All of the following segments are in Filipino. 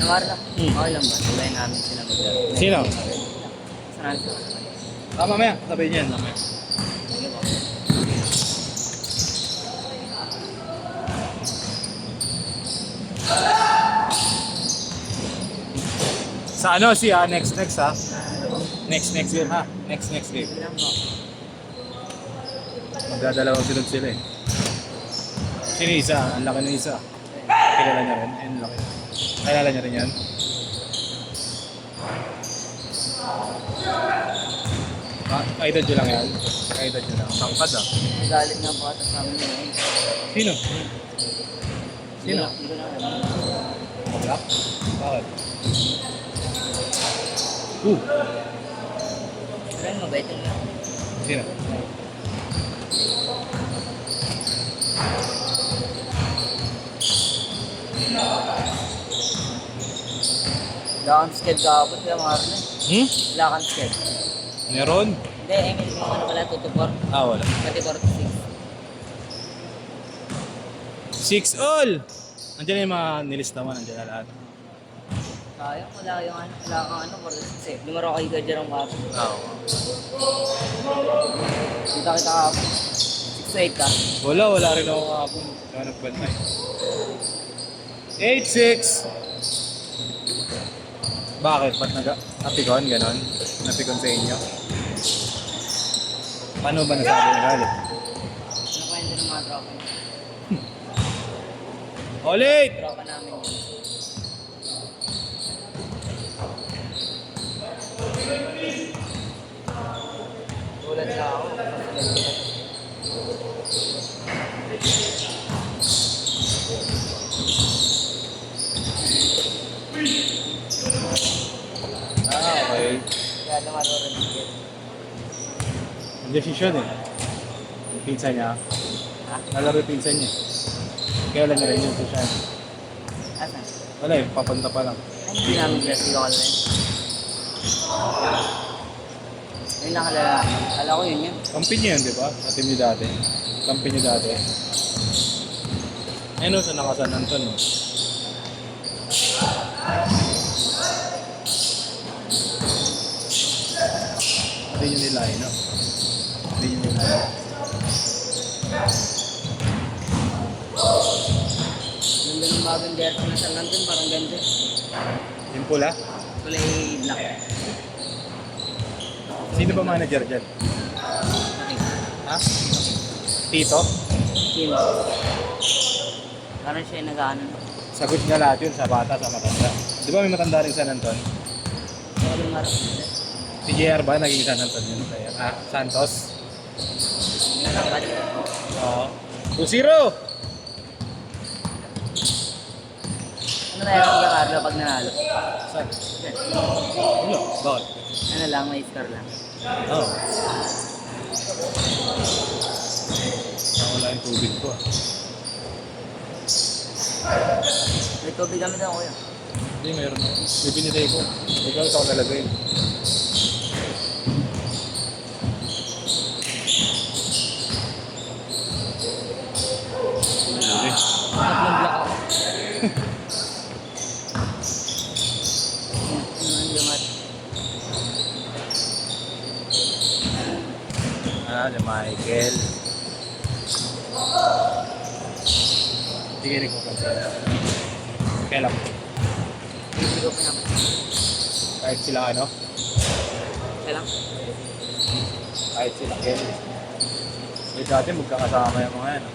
Nawar lang. Okay lang ba? Sabay namin sila mag-laro. Sino? Saan sila? Mamaya, sabihin niyan. Mamaya. Sa ano si next ha? Next game ha? Next game. Hindi lang po. Magdadalawang sunod sila eh. Sino isa? Ang laki ng isa. Kilala niya rin? Ayun, laki. Kilala niya rin yan? Kaedad nyo lang yan? Kaedad nyo lang. Tangkad ah. Galit nga po ata sa amin ngayon. Sino? Sino? Hindi ko lang alam. Black? Bakit? Pero mabait yung lang. Sino? Wala kang sked kapot kaya Marne. Wala kang sked. Meron? Hindi, Emil, yung ano pala, tutupor. Wala. Pati 46. 6 all! Andiyan yung mga nilista mo, nandiyan na lahat. Sayang, wala yung ano, wala kang ano, 46 eh. Lumaro kayo ka dyan ang kapot. Kita kita kapot. 6-8 ka. Wala rin ako kahapon. Kaya nagbantay. 8-6! Bakit? Ba't napikon? Ganon? Napikon sa inyo? Paano ba nasabi na galit? Ano kwento ng mga tropa niya? Ulit! Tropa namin yun. Tulad sa ako. Okay. Kaya lumaro rin din. Ang desisyon eh. Yung pizza niya. Ha? Nalaro yung pizza niya. Kaya lang rin yung desisyon. Asan? Wala eh, papunta pa lang. Ay, hindi namin kasi ko rin. Ayun lang kalala. Kala ko yun yun. Kampi niya yun, di ba? Sa team niyo dati. Kampi niyo dati. Ayun sa nakasan Anton. No? Hindi nyo nila no? Hindi nyo nila Ganda ng bagong jersey na sa London, parang ganda. Yung pula? Kulay black. Sino ba manager dyan? Ha? Tito? Kim. Parang siya yung nag-ano. Sagot niya lahat yun sa bata, sa matanda. Di ba may matanda rin sa Anton? Kaya yung marap. Si JR ba naging San Anton yun? Santos? Nakapad. Oo. 2-0! Ano tayo ang Carlo pag nanalo? Saan? Ano? Bakit? Ano lang, may score lang. Oo. Nawala yung tubig ko ah. May tubig kami doon, kuya. Hindi, meron ako. May binigay ko. Ikaw, ito ako nalagay. Huli. Nag-block ako. Lumat. Si Michael. Hindi kayo nagpapansin. Kaya lang. Hindi ko pinapansin. Kahit sila ano? Kaya lang. Kahit sila Kel. Eh dati magkakasama yung mga yan.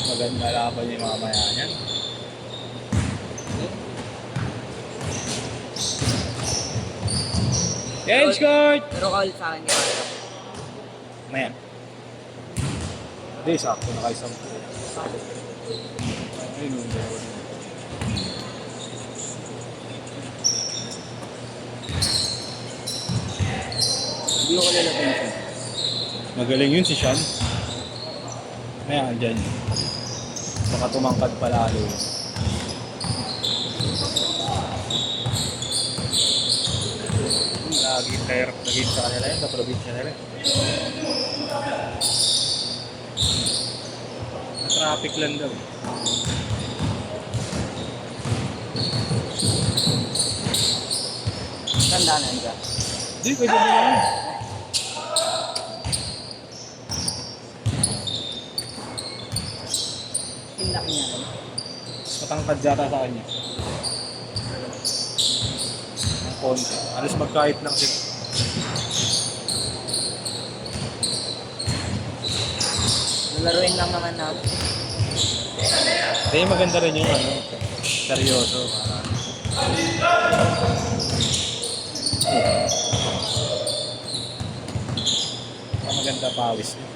Maganda laban yung mga maya niyan. Edge court! Pero call sa akin kaya. Mayan. Hindi, sakto na kayo sa mga. Ayun, yung dalawa. Hindi ko kilala pinsan. Magaling yun si Sean. Maya, andyan. Baka tumangkad palalo yun. Lagi player naging sa kanila yun, sa probinsya nila. Na traffic lang daw. Tandaan ka. Hindi, pwede mo lang. Tindak niya. Matangkad yata sa kanya. Ang konti. Alas magkahit lang sila. Lalaruin lang naman namin. Hindi, maganda rin yung ano, seryoso. Maganda pawis niya.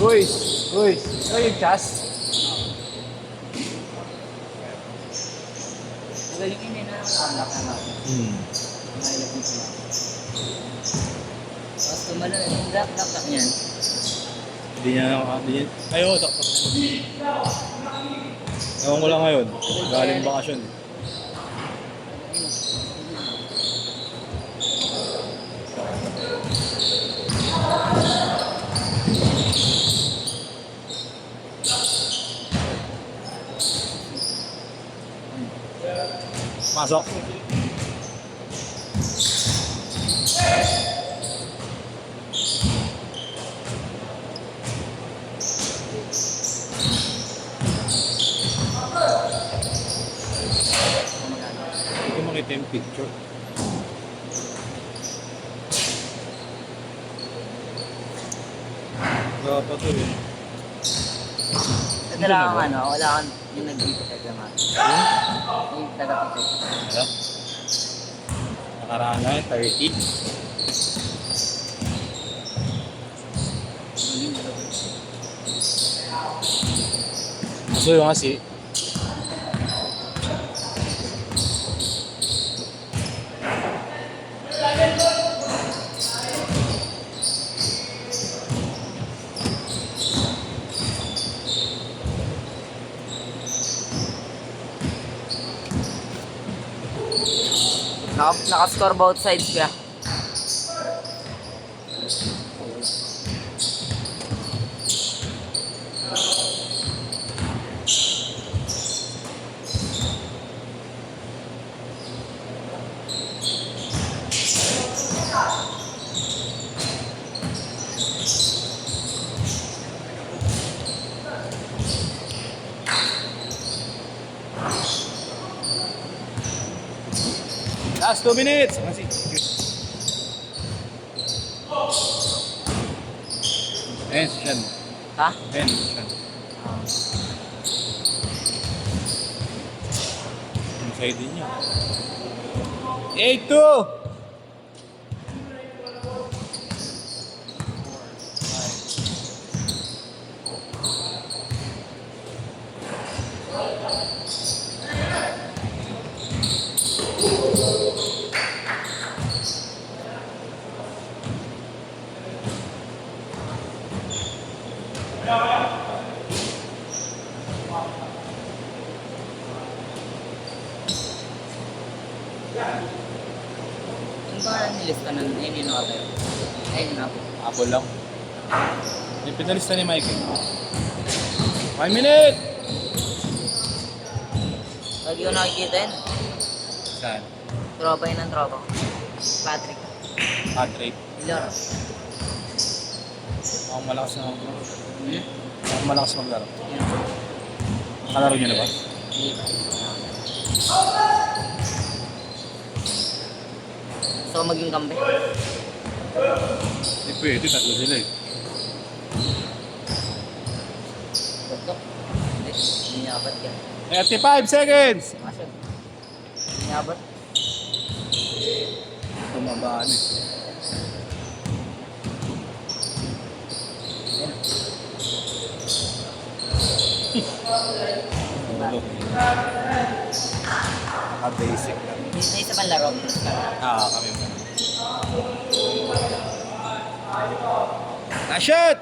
Boys, ito yung chas. Magaling yun na unlock na natin. Mahilap yung sila. Tapos tumalo na yung lock niyan. Hindi niya nakakabili. Ayaw, taktak. Ewan ko lang ngayon. Galing bakasyon. Masok. Hindi ko makita yung picture. Dapat to eh. Wala kang ano, wala kang yung nag-detect naman. Yung taga-detect. Ano? Nakaraan na yun, 30. Gusto yung kasi. Naka-score both sides kaya. Last 2 minutes. Kasi. Ayan, si Sean. Ha? Ayan, si Sean. Inside din niya. 8-2! Yung ba nilista na ayun yung order? Ayun yung ako. Apple lang. Yung pinalista ni Mike. 1 minute! Lagi ko nakikita yun. Saan? Tropa yun ng tropa ko. Patrick. Patrick. Iloro. Mukhang malakas na ako. Hmm? Mukhang malakas maglaro. Yun. Nakalaro niyo na ba? Hindi pa. Gusto ko maging kampe. Hindi pwede, tatlo sila eh. Gusto. Hindi. Hindi niya apat ka. 35 seconds! Masag. Hindi niya apat. Tumabaan eh. Ayun. Ulo. Naka-basic lang. May isa pang laro. Kami mo. Na-shot!